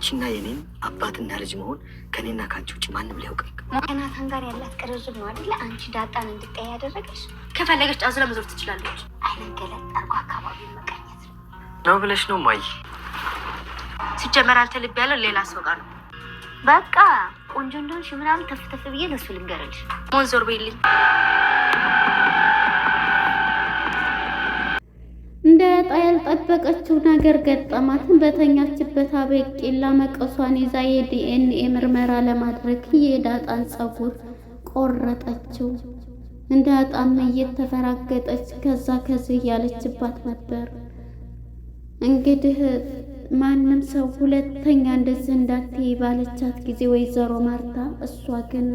ያንቺና የኔን አባትና ልጅ መሆን ከኔና ከአንቺ ውጭ ማንም ሊያውቅ ከናታን ጋር ያላት ቅርርብ ነው አይደለ? አንቺ ዳጣን እንድትጠይ ያደረገች። ከፈለገች አዝላ መዞር ትችላለች። አይንን ገለጥ አርጎ አካባቢ መቀኘት ነው ብለሽ ነው ማይ? ሲጀመር አንተ ልብ ያለው ሌላ ሰው ጋር ነው። በቃ ቆንጆ እንደሆንሽ ምናምን ተፍተፍ ብዬ ለሱ ልንገርልሽ። ሞን ዞር በይልኝ። እንደ ጣ ያልጠበቀችው ነገር ገጠማት። በተኛችበት አበቂላ መቀሷን ይዛ የዲኤንኤ ምርመራ ለማድረግ የዳጣን ፀጉር ቆረጠችው። እንደ ጣም እየተፈራገጠች ከዛ ከዚህ ያለችባት ነበር። እንግዲህ ማንም ሰው ሁለተኛ እንደዚህ እንዳትይ ባለቻት ጊዜ ወይዘሮ ማርታ፣ እሷ ግን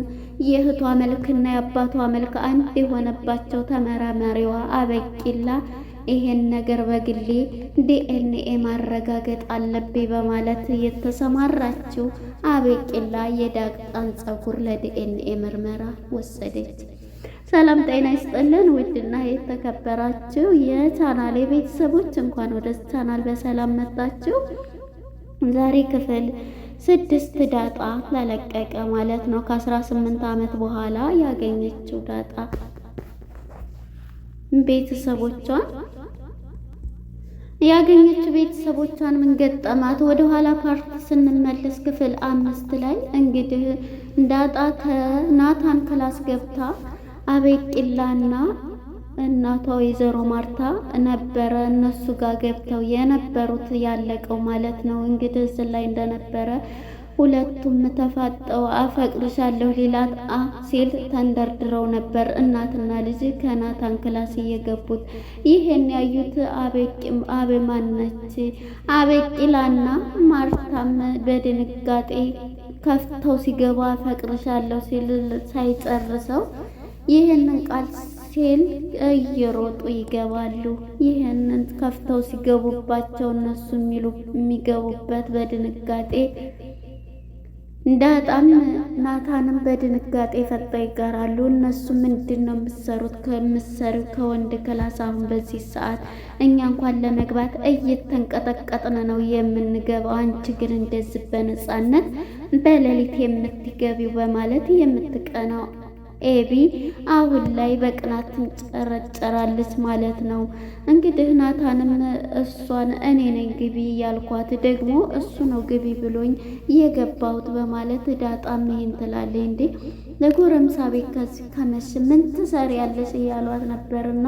የእህቷ መልክና የአባቷ መልክ አንድ የሆነባቸው ተመራማሪዋ አበቂላ ይሄን ነገር በግሌ ዲኤንኤ ማረጋገጥ አለብኝ በማለት የተሰማራችው አበቂላ የዳጣን ፀጉር ለዲኤንኤ ምርመራ ወሰደች። ሰላም ጤና ይስጥልን ውድና የተከበራችሁ የቻናሌ ቤተሰቦች እንኳን ወደ ቻናል በሰላም መጣችሁ። ዛሬ ክፍል 6 ዳጣ ተለቀቀ ማለት ነው። ከ18 ዓመት በኋላ ያገኘችው ዳጣ ቤተሰቦቿን ምን ገጠማት? ወደ ኋላ ፓርት ስንመለስ ክፍል 5 ላይ እንግዲህ ዳጣ ከናታን ክላስ ገብታ አበቂላና እናቷ ወይዘሮ ማርታ ነበረ እነሱ ጋር ገብተው የነበሩት ያለቀው ማለት ነው። እንግዲህ እዚህ ላይ እንደነበረ ሁለቱም ተፋጠው አፈቅርሻለሁ ሊላት ሲል ተንደርድረው ነበር እናትና ልጅ ከናታን ክላስ እየገቡት። ይሄን ያዩት አበቂላና ማርታም በድንጋጤ ከፍተው ሲገቡ አፈቅርሻለሁ ሲል ሳይጨርሰው ይህንን ቃል ሲል እየሮጡ ይገባሉ። ይህንን ከፍተው ሲገቡባቸው እነሱ የሚገቡበት በድንጋጤ ዳጣም ናታንም በድንጋጤ ፈጥተው ይቀራሉ። እነሱ ምንድን ነው የምትሰሩት? ከምትሰሪው ከወንድ ክላስ አሁን በዚህ ሰዓት እኛ እንኳን ለመግባት እየተንቀጠቀጥን ነው የምንገባው፣ አንቺ ግን እንደዚህ በነፃነት በሌሊት የምትገቢው በማለት የምትቀናው ኤቢ አሁን ላይ በቅናት ትንጨረጨራለች ማለት ነው። እንግዲህ ናታንም እሷን እኔ ነኝ ግቢ ያልኳት ደግሞ እሱ ነው ግቢ ብሎኝ የገባሁት በማለት ዳጣም ይሄን ትላለች። እንዴ ለጎረምሳ ቤት ከዚህ ከመሽ ምን ትሰሪያለሽ እያሏት ነበርና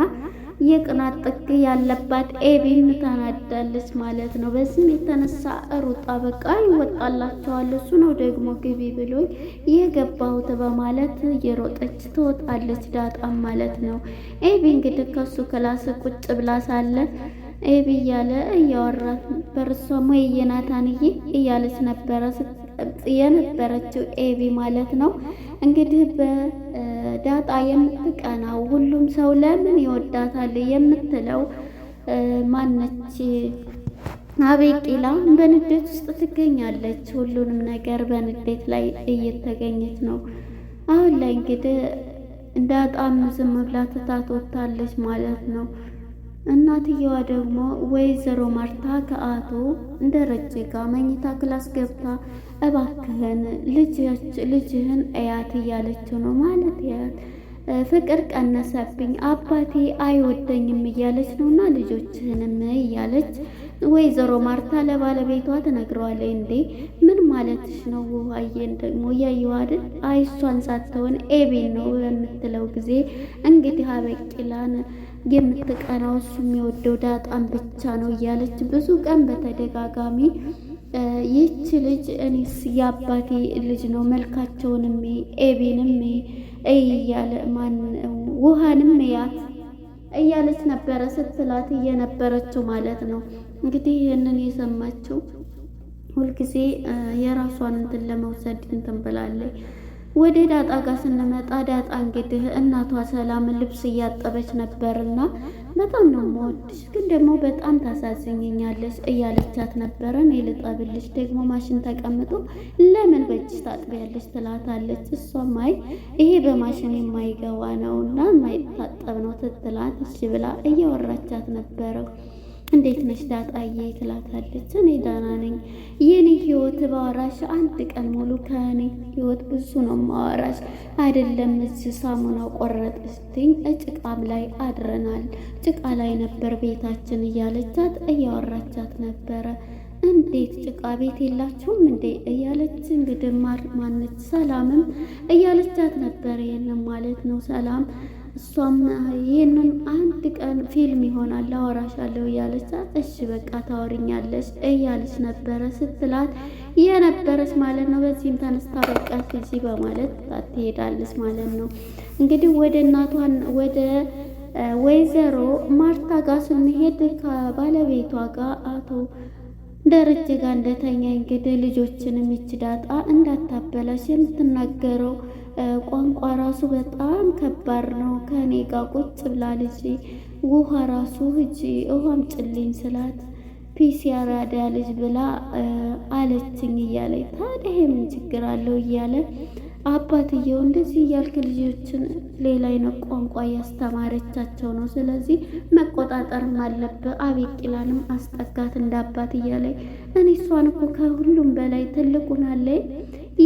የቅናት ጥግ ያለባት ኤቢም ተናዳለች ማለት ነው። በዚህም የተነሳ ሩጣ በቃ ይወጣላቸዋል እሱ ነው ደግሞ ግቢ ብሎኝ የገባሁት በማለት የሮጠች ትወጣለች ዳጣም ማለት ነው። ኤቢ እንግዲህ ከሱ ክላስ ቁጭ ብላ ሳለ ኤቢ እያለ እያወራት ነበር። እሷም የናታንዬ እያለች ነበረ የነበረችው ኤቢ ማለት ነው። እንግዲህ በዳጣ የምትቀናው ሁሉም ሰው ለምን ይወዳታል የምትለው ማነች? አበቂላ በንዴት ውስጥ ትገኛለች። ሁሉንም ነገር በንዴት ላይ እየተገኘች ነው አሁን ላይ። እንግዲህ ዳጣም ዝም ብላ ትታወታለች ማለት ነው። እናትየዋ ደግሞ ወይዘሮ ማርታ ከአቶ ደረጀ ጋር መኝታ ክላስ ገብታ እባክህን ልጅህን እያት እያለችው ነው ማለት ያት ፍቅር ቀነሰብኝ አባቴ አይወደኝም እያለች ነውና ልጆችህንም እያለች ወይዘሮ ማርታ ለባለቤቷ ትነግረዋለች። እንዴ ምን ማለትሽ ነው? ውሃዬን ደግሞ እያየሁ አይደል? አይሷን ሳትሆን ኤቢን ነው የምትለው ጊዜ እንግዲህ አበቂላን የምትቀናው እሱ የሚወደው ዳጣን ብቻ ነው እያለች ብዙ ቀን በተደጋጋሚ ይህች ልጅ እኔስ የአባቴ ልጅ ነው መልካቸውንም ኤቢንም እያለ ውሃንም ያት እያለች ነበረ ስትላት እየነበረችው ማለት ነው። እንግዲህ ይህንን የሰማችው ሁልጊዜ የራሷን እንትን ለመውሰድ እንትን ብላለች። ወደ ዳጣ ጋር ስንመጣ ዳጣ እንግዲህ እናቷ ሰላምን ልብስ እያጠበች ነበርና በጣም ነው የምወድሽ ግን ደግሞ በጣም ታሳዝኘኛለች እያለቻት ነበረ። እኔ ልጠብልሽ ደግሞ ማሽን ተቀምጦ ለምን በእጅሽ ታጥቢያለሽ ትላታለች። እሷም አይ ይሄ በማሽን የማይገባ ነውና የማይታጠብ ነው ትትላት እሺ ብላ እያወራቻት ነበረው። እንዴት ነሽ ዳጣዬ ትላታለች። እኔ ደህና ነኝ የኔ ህይወት ባወራሽ አንድ ቀን ሙሉ ከኔ ህይወት ብዙ ነው ማወራሽ አይደለም። እዚህ ሳሙናው ቆረጥሽኝ ጭቃም ላይ አድረናል፣ ጭቃ ላይ ነበር ቤታችን እያለቻት እያወራቻት ነበረ። እንዴት ጭቃ ቤት የላችሁም እንዴ እያለች እንግዲህ ማነች ሰላምም እያለቻት ነበር። ይሄንን ማለት ነው ሰላም እሷም ይሄንን አንድ ቀን ፊልም ይሆናል አወራሻለሁ እያለቻት እሺ በቃ ታወሪኛለሽ እያለች ነበረ ስትላት የነበረች ማለት ነው። በዚህም ተነስታ በቃ እዚህ በማለት ትሄዳለች ማለት ነው። እንግዲህ ወደ እናቷን ወደ ወይዘሮ ማርታ ጋር ስንሄድ ከባለቤቷ ጋር አቶ ደረጀ ጋር እንደተኛ እንግዲህ ልጆችንም ይችዳጣ እንዳታበላሽ የምትናገረው ቋንቋ ራሱ በጣም ከባድ ነው። ከኔ ጋር ቁጭ ብላ ልጅ ውሃ ራሱ እጂ ውሃም ጭልኝ ስላት ፒሲ ያራዳ ልጅ ብላ አለችኝ እያለ ታዲያ ምን ችግር አለው እያለ አባትየው እንደዚህ እያልክ ልጆችን ሌላ አይነት ቋንቋ ያስተማረቻቸው ነው። ስለዚህ መቆጣጠርም አለብህ። አቤቂላንም አስጠጋት እንዳባት እያለ እኔ እሷን እኮ ከሁሉም በላይ ትልቁን አለኝ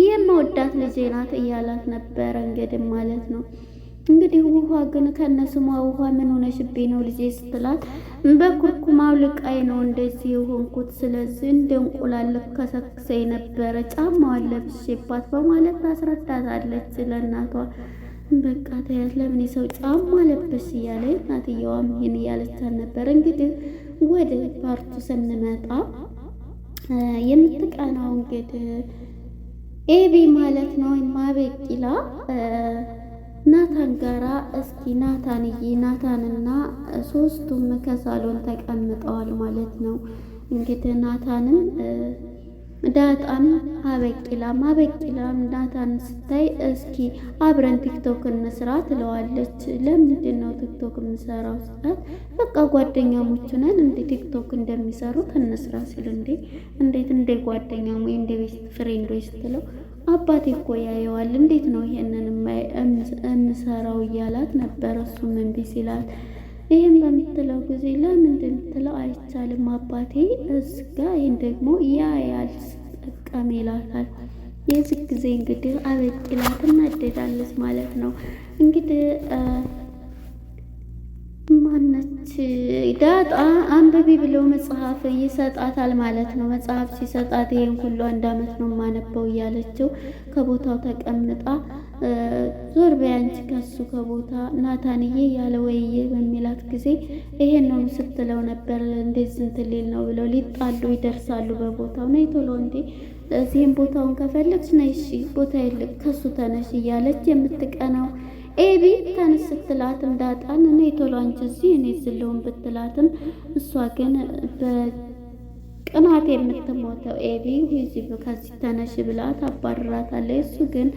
የምወዳት ልጄ ናት እያላት ነበረ እንግዲህ ማለት ነው። እንግዲህ ውሃ ግን ከነስሟ ውሃ ምን ሆነሽብኝ ነው ልጄ ስትላት በኩርኩማው ልቃይ ነው እንደዚህ የሆንኩት፣ ስለዚህ እንደ እንቁላል ከሰክሰኝ ነበረ ጫማዋን ለብሼባት በማለት ታስረዳታለች ለእናቷ። በቃ ተያት ለምን የሰው ጫማ ለበሽ እያለ እናትየዋም ይህን እያለቻት ነበር። እንግዲህ ወደ ፓርቱ ስንመጣ የምትቀናው እንግዲህ ኤቢ ማለት ነው ማበቂላ ናታን ጋራ እስኪ ናታንና ሶስቱም ከሳሎን ተቀምጠዋል ማለት ነው። እንግዲህ ናታንም ዳጣም አበቂላም ናታን ስታይ እስኪ አብረን ቲክቶክ እንስራ ትለዋለች። ለምንድን ነው ቲክቶክ የምሰራው ስላት በቃ ጓደኛሞች ነን እንደ ቲክቶክ እንደሚሰሩት እንስራ ሲል እንዴት እንደ ጓደኛሞ እንደ ቤስት ፍሬንዶች ስትለው አባቴ እኮ ያየዋል እንዴት ነው ይሄንን የምሰራው እያላት ነበር። እሱም እምቢ ሲላት ይህን በምትለው ጊዜ ለምንድን የምትለው አይቻልም አባቴ እዝጋ ይህን ደግሞ ያያል ጠቀም ይላታል። የዚህ ጊዜ እንግዲህ አበቂላ ትናደዳለች ማለት ነው። እንግዲህ ማነች ዳጣ አንብቢ ብለው መጽሐፍ ይሰጣታል ማለት ነው። መጽሐፍ ሲሰጣት ይሄን ሁሉ አንድ አመት ነው ማነበው እያለችው ከቦታው ተቀምጣ ዞር በያንቺ ከሱ ከቦታ ናታንዬ ያለ ወይዬ በሚላት ጊዜ ይሄንን ስትለው ነበር። እንደዚህ እንትን ሊል ነው ብለው ሊጣሉ ይደርሳሉ በቦታው። ነይ ቶሎ እንዴ እዚህም ቦታውን ከፈለግሽ ነይ እሺ ቦታ የለም ከሱ ተነሽ እያለች የምትቀናው ኤቢ ተነስ ስትላትም ዳጣን እኔ ቶሎ አንቺ እዚህ እኔ ዝለውን ብትላትም እሷ ግን በቅናት የምትሞተው ኤቢ እዚህ ከዚህ ተነሽ ብላት አባርራታለች። እሱ ግን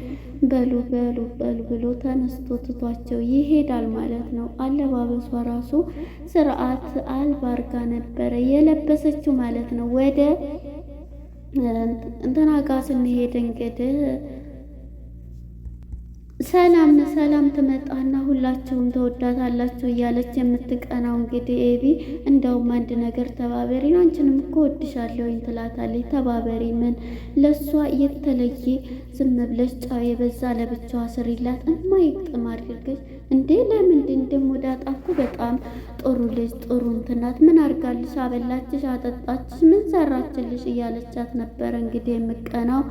በሉ ብሎ ተነስቶ ትቷቸው ይሄዳል ማለት ነው። አለባበሷ ራሱ ስርዓት አልባ አድርጋ ነበረ የለበሰችው ማለት ነው። ወደ እንትና ጋር ስንሄድ እንግዲህ ሰላም ትመጣና ሁላችሁም ተወዳታላችሁ እያለች የምትቀናው እንግዲህ ኤቢ እንደውም አንድ ነገር ተባበሪን አንቺንም እኮ ወድሻለሁኝ ትላታለች። ተባበሪ ምን ለሷ የተለየ ዝም ብለሽ ጫው የበዛ ለብቻዋ ስሪላት የማይጥም አድርገሽ እንዴ ለምንድን ደግሞ ዳጣ እኮ በጣም ጥሩ ልጅ ጥሩ እንትናት ምን አርጋልሽ አበላችሽ አጠጣችሽ ምን ሰራችልሽ እያለቻት ነበረ እንግዲህ የምቀናው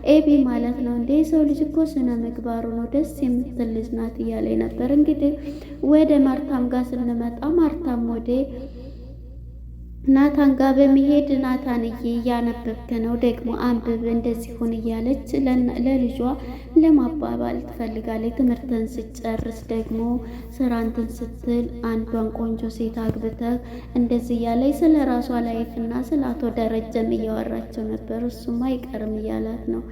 ኤቢ ማለት ነው። እንዴ ሰው ልጅ እኮ ስነ ምግባሩ ነው ደስ የምትል ልጅ ናት እያለ ነበር። እንግዲህ ወደ ማርታም ጋር ስንመጣ ማርታም ወደ ናታን ጋር በመሄድ ናታንዬ እያነበብክ ነው ደግሞ አንብብ እንደዚህ ሁን እያለች ለልጇ ለማባባል ትፈልጋለች። ትምህርትን ስጨርስ ደግሞ ስራንትን ስትል አንዷን ቆንጆ ሴት አግብተህ እንደዚህ እያለች ስለ ራሷ ላይፍና ስለ አቶ ደረጀም እያወራቸው ነበር። እሱም አይቀርም እያላት ነው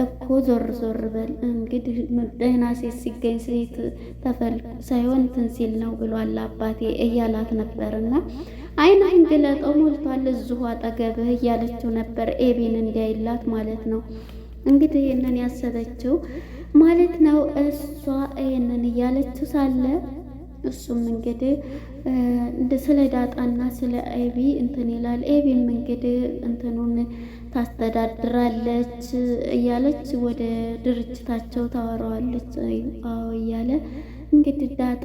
እኮ ዞር በል እንግዲህ ደህና ሴት ሲገኝ ሴት ሳይሆን እንትን ሲል ነው ብሏል አባቴ እያላት ነበርና አይናን ግለጠው ሞልቷል እዚሁ አጠገብህ እያለችው ነበር ኤቢን እንዲያይላት ማለት ነው። እንግዲህ ይህንን ያሰበችው ማለት ነው። እሷ ይህንን እያለችው ሳለ እሱም እንግዲህ ስለ ዳጣና ስለ ኤቢ እንትን ይላል። ኤቢም እንግዲህ እንትኑን ታስተዳድራለች እያለች ወደ ድርጅታቸው ታወራዋለች። አዎ እያለ እንግዲህ ዳጣ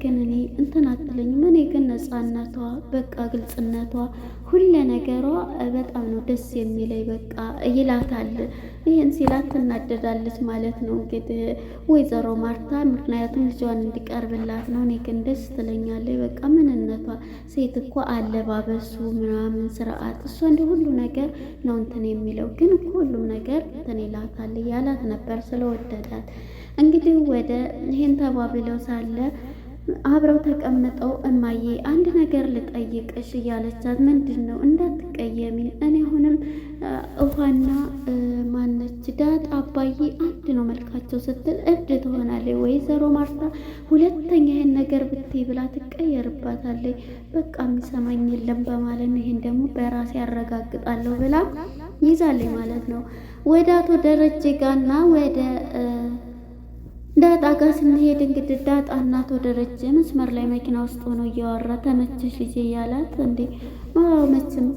ግን እኔ እንትን አትለኝም። እኔ ግን ነፃነቷ በቃ ግልጽነቷ ሁለ ነገሯ በጣም ነው ደስ የሚለኝ በቃ ይላታል። ይህን ሲላት ትናደዳለች ማለት ነው እንግዲህ ወይዘሮ ማርታ፣ ምክንያቱም ልጇን እንዲቀርብላት ነው። እኔ ግን ደስ ትለኛለች በቃ ምንነቷ፣ ሴት እኮ አለባበሱ ምናምን ስርዓት፣ እሷ እንደ ሁሉ ነገር ነው እንትን የሚለው ግን እኮ ሁሉም ነገር እንትን ይላታል ያላት ነበር ስለወደዳት። እንግዲህ ወደ ይሄን ተባብለው ሳለ አብረው ተቀምጠው እማዬ አንድ ነገር ልጠይቅሽ እያለቻት፣ ምንድን ነው? እንዳትቀየሚ፣ እኔ አሁንም ውሃና ማነች ዳጣ አባዬ አንድ ነው መልካቸው ስትል እብድ ትሆናለች ወይዘሮ ማርታ፣ ሁለተኛ ይሄን ነገር ብትይ ብላ ትቀየርባታለች። በቃ የሚሰማኝ የለም በማለት ነው ይሄን ደግሞ በራሴ ያረጋግጣለሁ ብላ ይዛለች ማለት ነው። ወደ አቶ ደረጀ ጋርና ወደ ዳጣ ጋር ስንሄድ እንግዲህ ዳጣ እና አቶ ደረጀ መስመር ላይ መኪና ውስጥ ሆኖ እያወራ ተመቸሽ ልጄ እያላት፣ እንዴ መቼም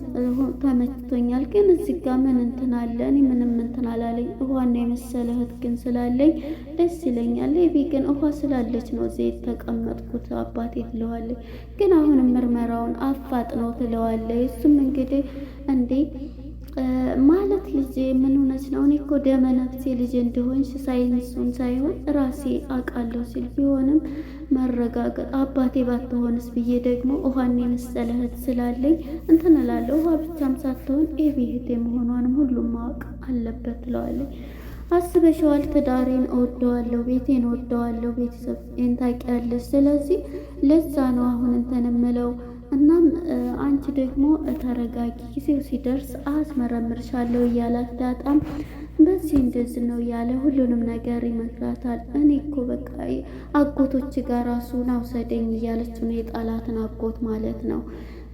ተመችቶኛል፣ ግን እዚህ ጋር ምን እንትን አለ? እኔ ምንም እንትን አላለኝ። ውሃና የመሰለ እህት ግን ስላለኝ ደስ ይለኛል። ቤ ግን ውሃ ስላለች ነው እዚህ የተቀመጥኩት አባቴ ትለዋለች። ግን አሁንም ምርመራውን አፋጥነው ትለዋለች። እሱም እንግዲህ እንዴ ማለት ልጄ ምን ሆነች ነው? እኔ እኮ ደመ ነፍሴ ልጄ እንደሆንሽ ሳይንሱን ሳይሆን ራሴ አውቃለሁ ሲል ቢሆንም መረጋገጥ አባቴ ባትሆንስ ብዬ ደግሞ ውሃን የመሰለ እህት ስላለኝ እንትን እላለሁ። ውሃ ብቻም ሳትሆን ኤቢ እህቴ መሆኗንም ሁሉም ማወቅ አለበት ትለዋለች። አስበሽዋል? ትዳሬን እወደዋለሁ፣ ቤቴን እወደዋለሁ፣ ቤተሰቤን ታውቂያለሽ። ስለዚህ ለዛ ነው አሁን እንትን እምለው። እናም አንቺ ደግሞ ተረጋጊ፣ ጊዜው ሲደርስ አስመረምርሻለሁ እያላት ዳጣም በዚህ እንደዚህ ነው እያለ ሁሉንም ነገር ይመክራታል። እኔ እኮ በቃ አጎቶች ጋር ራሱ ናውሰደኝ እያለች ነው የጣላትን አጎት ማለት ነው።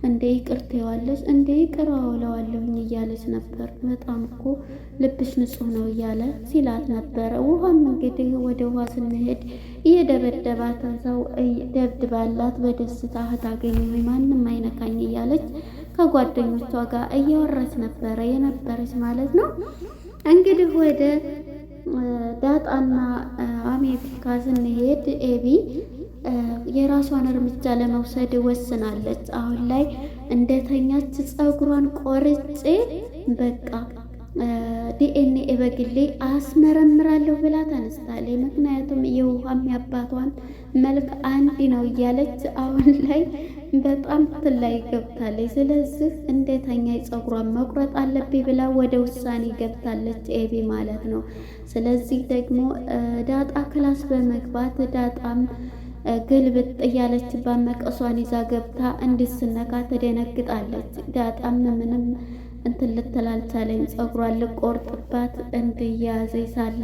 እንዴ ይቅር ትይዋለሽ? እንዴ ይቅር አውለዋለሁኝ እያለች ነበር። በጣም እኮ ልብሽ ንጹህ ነው እያለ ሲላት ነበረ። ውሃም እንግዲህ ወደ ውሃ ስንሄድ እየደበደባትን ሰው ደብድባላት በደስታ እህት አገኘሁኝ ማንም አይነካኝ እያለች ከጓደኞቿ ጋር እያወራች ነበረ የነበረች ማለት ነው። እንግዲህ ወደ ዳጣና አሜሪካ ስንሄድ ኤቢ የራሷን እርምጃ ለመውሰድ ወስናለች። አሁን ላይ እንደተኛች ፀጉሯን ቆርጬ በቃ ዲኤንኤ በግሌ አስመረምራለሁ ብላ ተነስታለች። ምክንያቱም የውሃም ያባቷን መልክ አንድ ነው እያለች አሁን ላይ በጣም ትላይ ገብታለች። ስለዚህ እንደተኛ ፀጉሯን መቁረጥ አለብኝ ብላ ወደ ውሳኔ ገብታለች ኤቢ ማለት ነው። ስለዚህ ደግሞ ዳጣ ክላስ በመግባት ዳጣም ግልብጥ እያለች ባመቀሷን ይዛ ገብታ እንድስነካ ትደነግጣለች። ዳጣም ምንም እንትን ልትል አልቻለኝ። ፀጉሯን ልቆርጥባት እንድያዘኝ ሳለ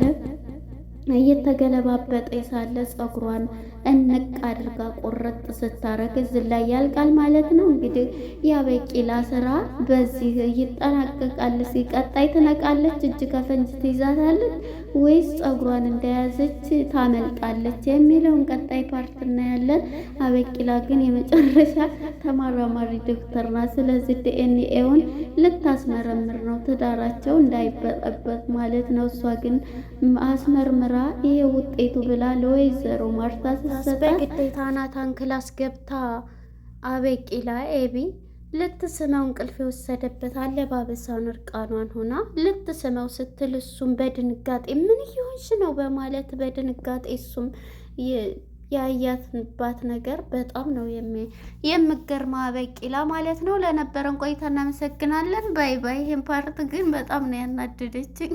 እየተገለባበጠ ሳለ ፀጉሯን እንቅ አድርጋ ቆረጥ ስታረግ እዚህ ላይ ያልቃል ማለት ነው። እንግዲህ ያበቂላ ስራ በዚህ ይጠናቀቃል። ሲቀጣይ ትነቃለች፣ እጅ ከፈንጅ ትይዛታለች ወይስ ፀጉሯን እንደያዘች ታመልጣለች የሚለውን ቀጣይ ፓርት እናያለን። አበቂላ ግን የመጨረሻ ተመራማሪ ዶክተር ናት። ስለዚህ ዲኤንኤውን ልታስመረምር ነው ትዳራቸው እንዳይበጠበጥ ማለት ነው። እሷ ግን አስመርምራ ይሄ ውጤቱ ብላ ለወይዘሮ ማርታ ስትሰጣት በግዴታ ናታን ክላስ ገብታ አበቂላ ኤቢ ልትስመው እንቅልፍ የወሰደበት አለባበሷን እርቃኗን ሆና ልትስመው ስትል እሱም በድንጋጤ ምን እየሆንሽ ነው በማለት በድንጋጤ እሱም ያያትባት ነገር በጣም ነው የምገርማ አበቂላ ማለት ነው። ለነበረን ቆይታ እናመሰግናለን። ባይ ባይ። ይሄን ፓርት ግን በጣም ነው ያናደደችኝ።